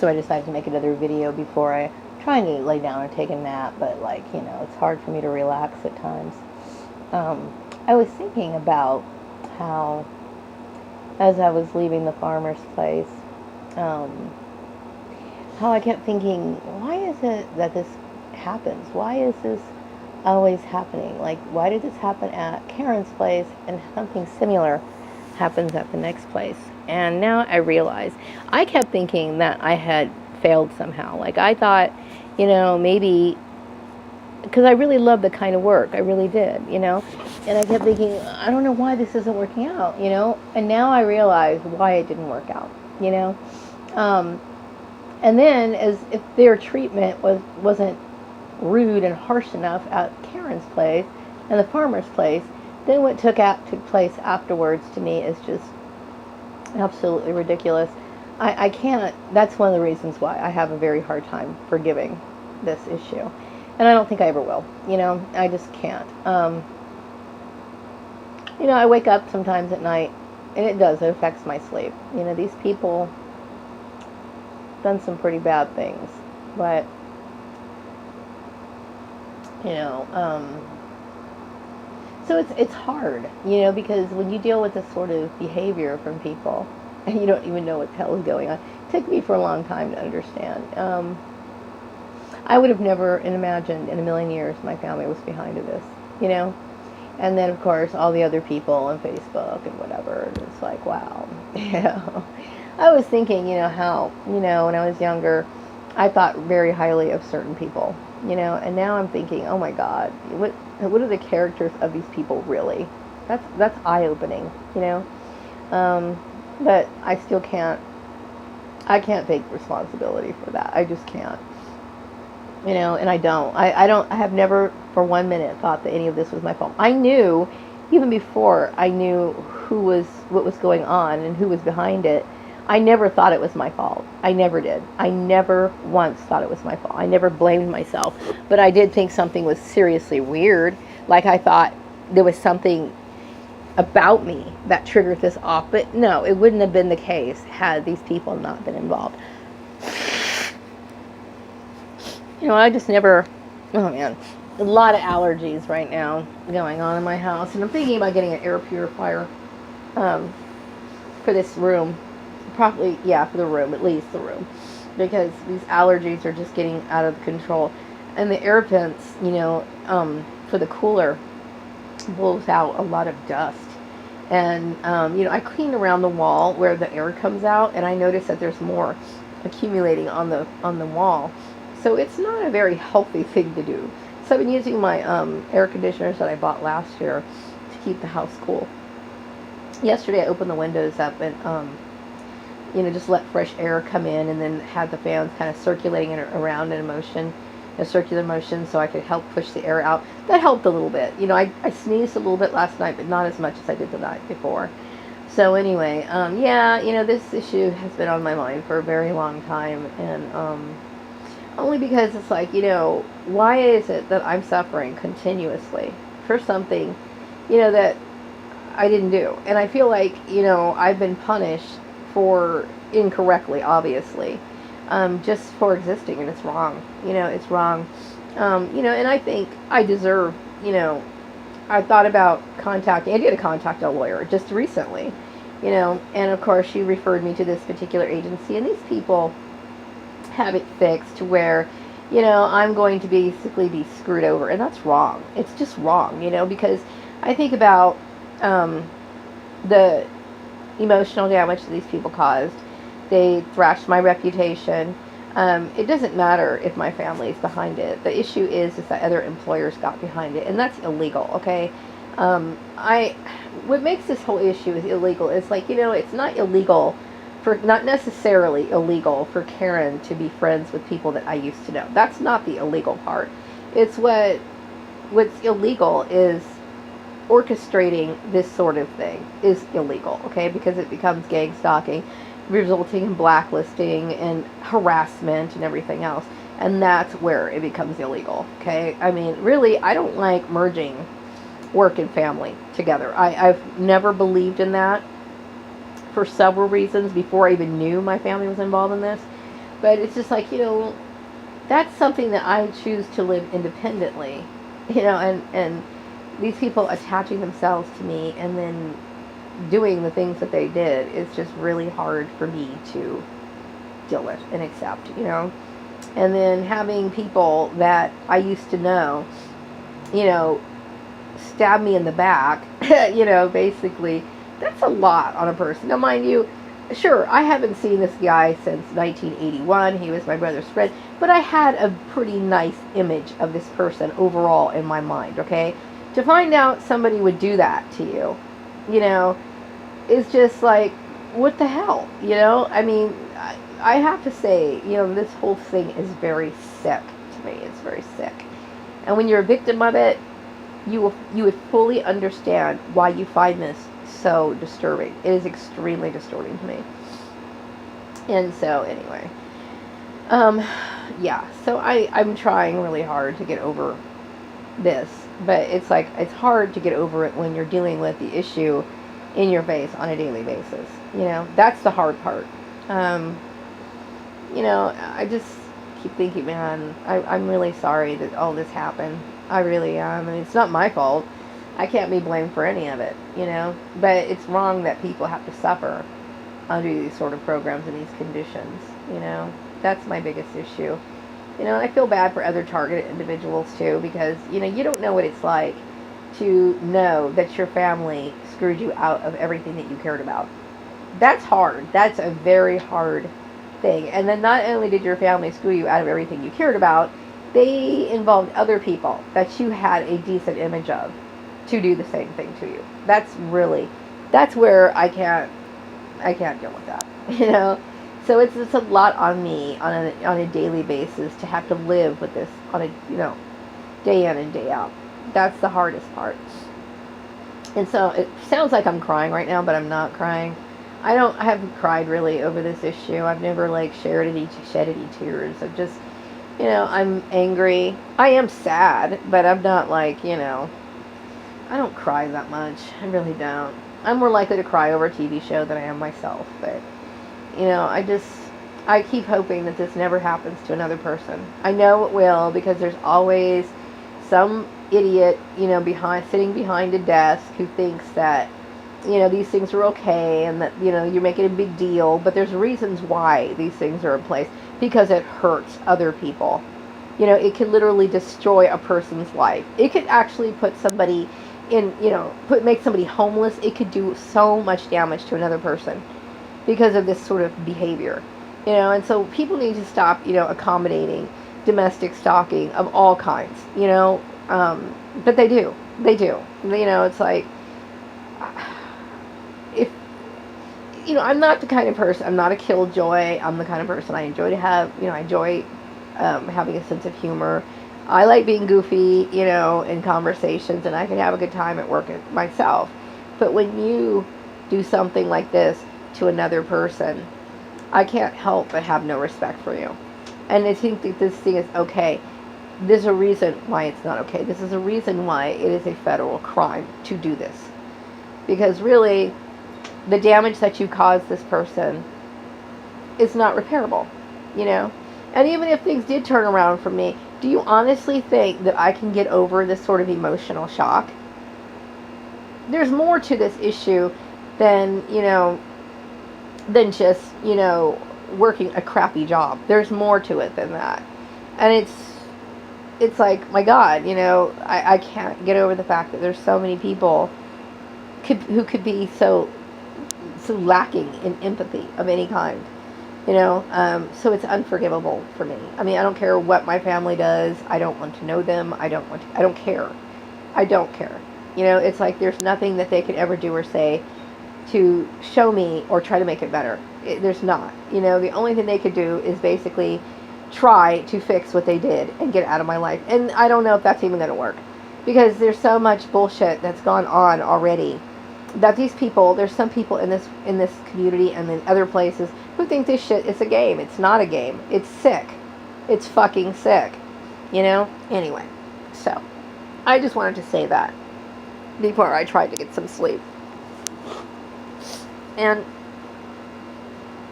So I decided to make another video before I trying to lay down and take a nap, but like, you know, it's hard for me to relax at times. I was thinking about how, as I was leaving the farmer's place, um, how I kept thinking, why is it that this happens? Why is this always happening? Like, why did this happen at Karen's place and something similar happens at the next place? And now I realize I kept thinking that I had failed somehow. Like, I thought, you know, maybe because I really loved the kind of work. I really did, you know. And I kept thinking, I don't know why this isn't working out, you know. And now I realize why it didn't work out, you know. And then, as if their treatment wasn't rude and harsh enough at Karen's place and the farmer's place, then what took place afterwards to me is just absolutely ridiculous. I can't. That's one of the reasons why I have a very hard time forgiving this issue. And I don't think I ever will. You know, I just can't. You know, I wake up sometimes at night, and it affects my sleep. You know, these people done some pretty bad things. But, you know, so it's hard, you know, because when you deal with this sort of behavior from people, and you don't even know what the hell is going on, it took me for a long time to understand. I would have never imagined in a million years my family was behind this, you know? And then, of course, all the other people on Facebook and whatever, and it's like, wow. You know? I was thinking, you know, how, you know, when I was younger, I thought very highly of certain people, you know? And now I'm thinking, oh my God, what are the characters of these people really? That's eye-opening, you know? But I still can't take responsibility for that. I just can't. You know, and I don't. I have never for 1 minute thought that any of this was my fault. I knew, even before I knew what was going on and who was behind it, I never thought it was my fault. I never did. I never once thought it was my fault. I never blamed myself. But I did think something was seriously weird. Like I thought there was something about me that triggered this off. But no, it wouldn't have been the case had these people not been involved. You know, I just never, oh man, a lot of allergies right now going on in my house. And I'm thinking about getting an air purifier for this room. Probably, yeah, for the room, at least the room. Because these allergies are just getting out of control. And the air vents, you know, for the cooler blows out a lot of dust. And, you know, I clean around the wall where the air comes out, and I notice that there's more accumulating on the wall. So it's not a very healthy thing to do. So I've been using my air conditioners that I bought last year to keep the house cool. Yesterday I opened the windows up and, you know, just let fresh air come in, and then had the fans kind of circulating around in a circular motion, so I could help push the air out. That helped a little bit. You know, I sneezed a little bit last night, but not as much as I did the night before. So anyway, yeah, you know, this issue has been on my mind for a very long time, and only because it's like, you know, why is it that I'm suffering continuously for something, you know, that I didn't do? And I feel like, you know, I've been punished for incorrectly, obviously, just for existing, and it's wrong. You know, it's wrong. You know, and I think I deserve, you know, I thought about I did contact a lawyer just recently, you know, and of course she referred me to this particular agency, and these people have it fixed to where, you know, I'm going to basically be screwed over, and that's wrong. It's just wrong, you know, because I think about the emotional damage that these people caused. They thrashed my reputation. It doesn't matter if my family is behind it. The issue is that other employers got behind it, and that's illegal, okay? What makes this whole issue is illegal is, like, you know, it's not necessarily illegal for Karen to be friends with people that I used to know. That's not the illegal part. It's what's illegal is orchestrating this sort of thing is illegal, okay? Because it becomes gang stalking, resulting in blacklisting and harassment and everything else. And that's where it becomes illegal, okay? I mean, really, I don't like merging work and family together. I've never believed in that for several reasons before I even knew my family was involved in this. But it's just like, that's something that I choose to live independently, and these people attaching themselves to me and then doing the things that they did is just really hard for me to deal with and accept. And then having people that I used to know, you know, stab me in the back, basically, that's a lot on a person. Now, mind you, sure, I haven't seen this guy since 1981. He was my brother's friend, but I had a pretty nice image of this person overall in my mind, okay? To find out somebody would do that to you, is just like, what the hell, I mean, I have to say, this whole thing is very sick to me. It's very sick. And when you're a victim of it, you would fully understand why you find this so disturbing. It is extremely disturbing to me. And so, anyway, yeah, so I'm trying really hard to get over this, but it's like, it's hard to get over it when you're dealing with the issue in your face on a daily basis. That's the hard part. I just keep thinking, man, I'm really sorry that all this happened. I really am. I mean, it's not my fault. I can't be blamed for any of it, but it's wrong that people have to suffer under these sort of programs and these conditions, That's my biggest issue. And I feel bad for other targeted individuals too, because, you don't know what it's like to know that your family screwed you out of everything that you cared about. That's hard. That's a very hard thing. And then not only did your family screw you out of everything you cared about, they involved other people that you had a decent image of to do the same thing to you. That's where I can't deal with that, So it's a lot on me on a daily basis to have to live with this on a, day in and day out. That's the hardest part. And so it sounds like I'm crying right now, but I'm not crying. I haven't cried really over this issue. I've never shed any tears. I'm just, I'm angry. I am sad, but I'm not I don't cry that much. I really don't. I'm more likely to cry over a TV show than I am myself. But, I keep hoping that this never happens to another person. I know it will, because there's always some idiot, sitting behind a desk who thinks that, these things are okay and that, you're making a big deal. But there's reasons why these things are in place, because it hurts other people. It could literally destroy a person's life. It could actually put somebody in, make somebody homeless. It could do so much damage to another person because of this sort of behavior. And so people need to stop, accommodating domestic stalking of all kinds, but they do. It's like, if, I'm not the kind of person, I'm not a killjoy. I'm the kind of person I enjoy to have, I enjoy having a sense of humor. I like being goofy, in conversations, and I can have a good time at work myself. But when you do something like this to another person, I can't help but have no respect for you. And I think that this thing is okay. There's a reason why it's not okay. This is a reason why it is a federal crime to do this. Because really, the damage that you caused this person is not repairable, And even if things did turn around for me, do you honestly think that I can get over this sort of emotional shock? There's more to this issue than, than just, working a crappy job. There's more to it than that. And it's like, my God, I can't get over the fact that there's so many people who could be so lacking in empathy of any kind, so it's unforgivable for me. I mean, I don't care what my family does. I don't want to know them. I don't care. I don't care. It's like there's nothing that they could ever do or say to show me or try to make it better. There's not. The only thing they could do is basically try to fix what they did and get out of my life. And I don't know if that's even going to work, because there's so much bullshit that's gone on already that these people, there's some people in this community and in other places who think this shit is a game. It's not a game. It's sick. It's fucking sick. Anyway, so I just wanted to say that before I tried to get some sleep. And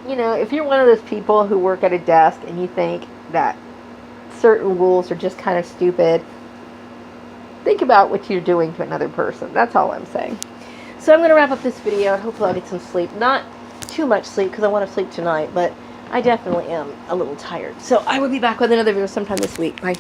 you know, if you're one of those people who work at a desk and you think that certain rules are just kind of stupid, think about what you're doing to another person. That's all I'm saying. So I'm going to wrap up this video, and hopefully I'll get some sleep. Not too much sleep, because I want to sleep tonight, but I definitely am a little tired. So I will be back with another video sometime this week. Bye.